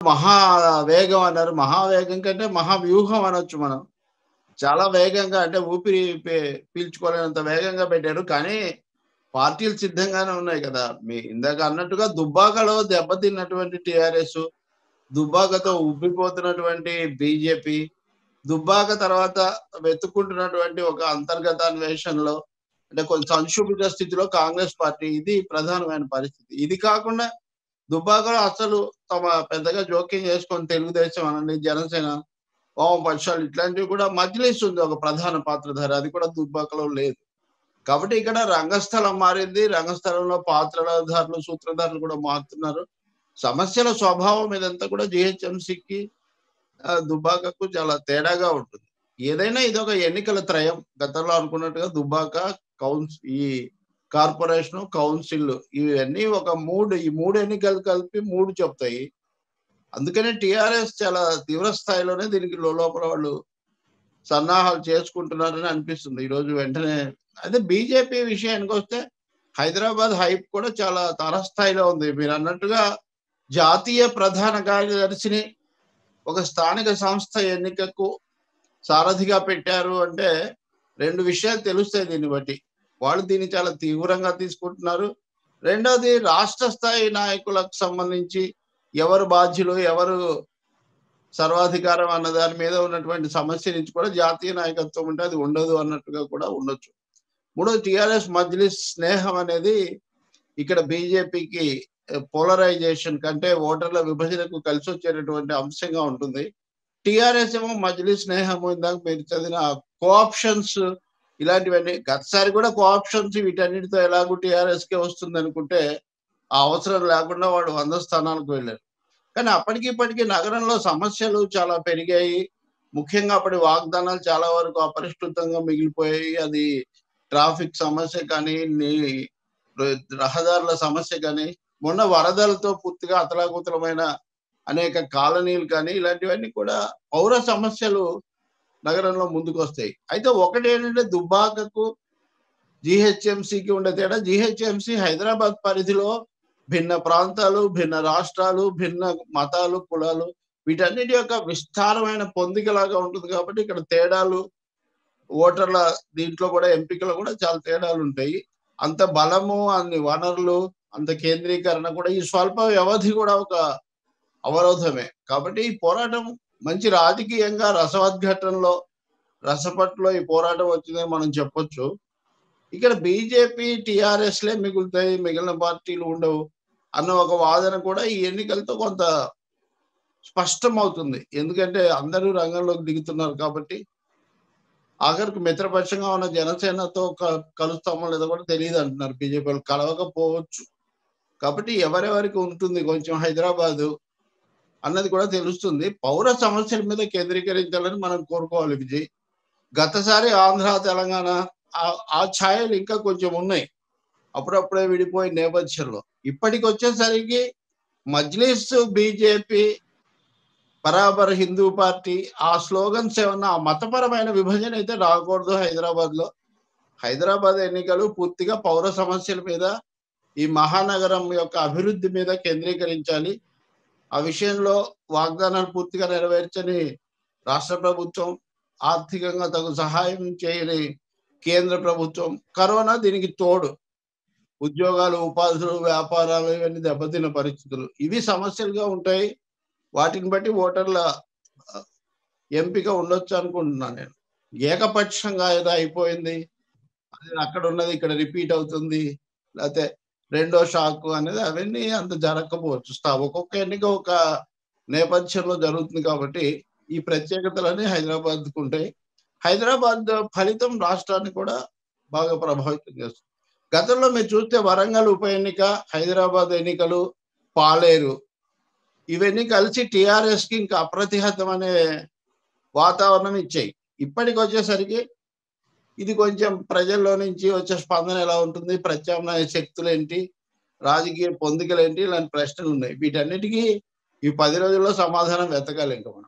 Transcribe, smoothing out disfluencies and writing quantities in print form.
మహా వేగం అన్నారు. మహావేగం కంటే మహావ్యూహం అనొచ్చు మనం. చాలా వేగంగా అంటే ఊపిరి పీల్చుకోలేనంత వేగంగా పెట్టారు. కానీ పార్టీలు సిద్ధంగానే ఉన్నాయి కదా! ఇందాక అన్నట్టుగా దుబ్బాకలో దెబ్బతిన్నటువంటి టీఆర్ఎస్, దుబ్బాకతో ఉబ్బిపోతున్నటువంటి బీజేపీ, దుబ్బాక తర్వాత వెతుక్కుంటున్నటువంటి ఒక అంతర్గత అన్వేషణలో అంటే కొంచెం సంక్షుభిత స్థితిలో కాంగ్రెస్ పార్టీ ఇది ప్రధానమైన పరిస్థితి. ఇది కాకుండా దుబ్బాకలో అసలు పెద్దగా జోక్యం చేసుకొని తెలుగుదేశం అనండి, జనసేన, వామపక్షాలు ఇట్లాంటివి కూడా మజ్లిస్ ఉంది ఒక ప్రధాన పాత్రధారి. అది కూడా దుబ్బాకలో లేదు. కాబట్టి ఇక్కడ రంగస్థలం మారింది. రంగస్థలంలో పాత్రధారులు, సూత్రధారులు కూడా మారుతున్నారు. సమస్యల స్వభావం ఇదంతా కూడా జీహెచ్ఎంసీకి దుబ్బాకకు చాలా తేడాగా ఉంటుంది. ఏదైనా ఇదొక ఎన్నికల త్రయం. గతంలో అనుకున్నట్టుగా దుబ్బాక, ఈ కార్పొరేషను, కౌన్సిల్ ఇవన్నీ ఒక 3 ఈ 3 ఎన్నికలు కలిపి 3 చెప్తాయి. అందుకనే టీఆర్ఎస్ చాలా తీవ్ర స్థాయిలోనే దీనికి లోలోపల వాళ్ళు సన్నాహాలు చేసుకుంటున్నారని అనిపిస్తుంది. ఈరోజు వెంటనే అదే బీజేపీ విషయానికొస్తే హైదరాబాద్ హైప్ కూడా చాలా తారస్థాయిలో ఉంది. మీరన్నట్టుగా జాతీయ ప్రధాన కార్యదర్శిని ఒక స్థానిక సంస్థ ఎన్నికకు సారథిగా పెట్టారు అంటే 2 విషయాలు తెలుస్తాయి దీన్ని బట్టి. వాళ్ళు దీన్ని చాలా తీవ్రంగా తీసుకుంటున్నారు. రెండోది రాష్ట్ర స్థాయి నాయకులకు సంబంధించి ఎవరు బాధ్యులు, ఎవరు సర్వాధికారం అన్న దాని మీద ఉన్నటువంటి సమస్య నుంచి కూడా జాతీయ నాయకత్వం ఉంటే అది ఉండదు అన్నట్టుగా కూడా ఉండొచ్చు. మూడోది టీఆర్ఎస్ మజ్లిస్ స్నేహం అనేది ఇక్కడ బీజేపీకి పోలరైజేషన్ కంటే ఓటర్ల విభజనకు కలిసొచ్చేటటువంటి అంశంగా ఉంటుంది. టీఆర్ఎస్ ఏమో మజ్లిస్ స్నేహము ఇందాక మీరు చదివిన కోఆప్షన్స్ ఇలాంటివన్నీ గతసారి కూడా కోఆప్షన్స్ వీటన్నిటితో ఎలాగూ టీఆర్ఎస్‌కే వస్తుందనుకుంటే, ఆ అవసరం లేకుండా వాళ్ళు 100 స్థానాలకు వెళ్లారు. కానీ అప్పటికి ఇప్పటికి నగరంలో సమస్యలు చాలా పెరిగాయి. ముఖ్యంగా అప్పటి వాగ్దానాలు చాలా వరకు అపరిష్కృతంగా మిగిలిపోయాయి. అది ట్రాఫిక్ సమస్య కానీ, రహదారుల సమస్య కానీ, మొన్న వరదలతో పూర్తిగా అతలాకుతలమైన అనేక కాలనీలు కానీ, ఇలాంటివన్నీ కూడా పౌర సమస్యలు నగరంలో ముందుకొస్తాయి. అయితే ఒకటేంటంటే దుబ్బాకకు, జీహెచ్ఎంసీకి ఉండే తేడా జీహెచ్ఎంసీ హైదరాబాద్ పరిధిలో భిన్న ప్రాంతాలు, భిన్న రాష్ట్రాలు, భిన్న మతాలు, కులాలు వీటన్నిటి యొక్క విస్తారమైన పొందికలాగా ఉంటుంది కాబట్టి ఇక్కడ తేడాలు ఓటర్ల దీంట్లో కూడా ఎంపికలో కూడా చాలా తేడాలుంటాయి. అంత బలము, అన్ని వనరులు, అంత కేంద్రీకరణ కూడా ఈ స్వల్ప వ్యవధి కూడా ఒక అవరోధమే. కాబట్టి ఈ పోరాటం మంచి రాజకీయంగా రసవద్ఘట్టంలో, రసపట్టులో ఈ పోరాటం వచ్చిందని మనం చెప్పొచ్చు. ఇక్కడ బీజేపీ, టీఆర్ఎస్‌లే మిగులుతాయి. మిగిలిన పార్టీలు ఉండవు అన్న ఒక వాదన కూడా ఈ ఎన్నికలతో కొంత స్పష్టమవుతుంది. ఎందుకంటే అందరూ రంగంలోకి దిగుతున్నారు కాబట్టి. ఆఖరికి మిత్రపక్షంగా ఉన్న జనసేనతో కలుస్తామో లేదో కూడా తెలీదంటున్నారు బీజేపీ వాళ్ళు. కలవకపోవచ్చు. కాబట్టి ఎవరెవరికి ఉంటుంది కొంచెం హైదరాబాదు అన్నది కూడా తెలుస్తుంది. పౌర సమస్యల మీద కేంద్రీకరించాలని మనం కోరుకోవాలి విజయ్. గతసారి ఆంధ్ర, తెలంగాణ ఆ ఛాయలు ఇంకా కొంచెం ఉన్నాయి. అప్పుడప్పుడే విడిపోయిన నేపథ్యంలో. ఇప్పటికొచ్చేసరికి మజ్లిస్, బీజేపీ, బరాబర్ హిందూ పార్టీ ఆ స్లోగన్స్ ఏమన్నా ఆ మతపరమైన విభజన అయితే రాకూడదు హైదరాబాద్‌లో. హైదరాబాద్ ఎన్నికలు పూర్తిగా పౌర సమస్యల మీద, ఈ మహానగరం యొక్క అభివృద్ధి మీద కేంద్రీకరించాలి. ఆ విషయంలో వాగ్దానాలు పూర్తిగా నెరవేర్చని రాష్ట్ర ప్రభుత్వం, ఆర్థికంగా తగు సహాయం చేయని కేంద్ర ప్రభుత్వం, కరోనా దీనికి తోడు. ఉద్యోగాలు, ఉపాధులు, వ్యాపారాలు ఇవన్నీ దెబ్బతిన్న పరిస్థితులు. ఇవి సమస్యలుగా ఉంటాయి. వాటిని బట్టి ఓటర్ల ఎంపిక ఉండొచ్చు అనుకుంటున్నాను నేను. ఏకపక్షంగా ఏదో అయిపోయింది. అది అక్కడున్నది ఇక్కడ రిపీట్ అవుతుంది. లేతే రెండో షాక్ అనేది అవన్నీ అంత జరగకపోవచ్చు. ఒక్కొక్క ఎన్నిక ఒక నేపథ్యంలో జరుగుతుంది కాబట్టి, ఈ ప్రత్యేకతలన్నీ హైదరాబాద్‌కుంటాయి. హైదరాబాద్ ఫలితం రాష్ట్రాన్ని కూడా బాగా ప్రభావితం చేస్తుంది. గతంలో మీరు చూస్తే వరంగల్ ఉప ఎన్నిక, హైదరాబాద్ ఎన్నికలు, పాలేరు ఇవన్నీ కలిసి టీఆర్ఎస్‌కి ఇంకా అప్రతిహతం అనే వాతావరణం ఇచ్చాయి. ఇప్పటికొచ్చేసరికి ఇది కొంచెం ప్రజల్లో నుంచి వచ్చే స్పందన ఎలా ఉంటుంది? ప్రత్యామ్నాయ శక్తులేంటి? రాజకీయ పొందికలేంటి? ఇలాంటి ప్రశ్నలున్నాయి. వీటన్నిటికి ఈ 10 రోజుల్లో సమాధానం వెతకాలి ఇంక మనం.